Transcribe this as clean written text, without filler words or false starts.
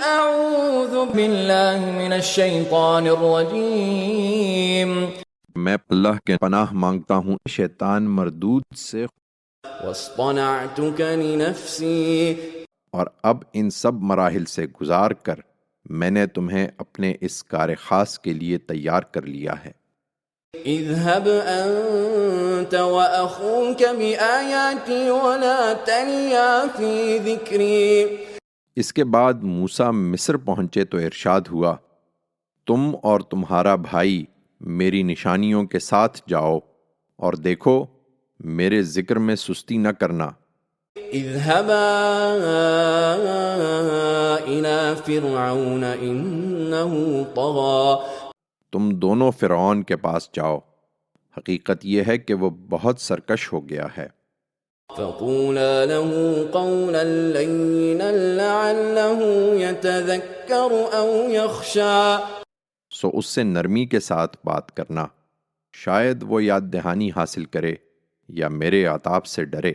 اعوذ باللہ من الشیطان الرجیم میں اللہ کے پناہ مانگتا ہوں شیطان مردود سے۔ واصطنعتک لنفسی اور اب ان سب مراحل سے گزار کر میں نے تمہیں اپنے اس کار خاص کے لیے تیار کر لیا ہے۔ اذهب انت واخوك بآیاتی ولا تنیا فی ذکری۔ اس کے بعد موسیٰ مصر پہنچے تو ارشاد ہوا، تم اور تمہارا بھائی میری نشانیوں کے ساتھ جاؤ اور دیکھو میرے ذکر میں سستی نہ کرنا۔ اذهبا الى فرعون انه طغى۔ تم دونوں فرعون کے پاس جاؤ، حقیقت یہ ہے کہ وہ بہت سرکش ہو گیا ہے۔ فقولا له قولا لینا لعله يتذكر او يخشى۔ سو اس سے نرمی کے ساتھ بات کرنا، شاید وہ یاد دہانی حاصل کرے یا میرے عذاب سے ڈرے۔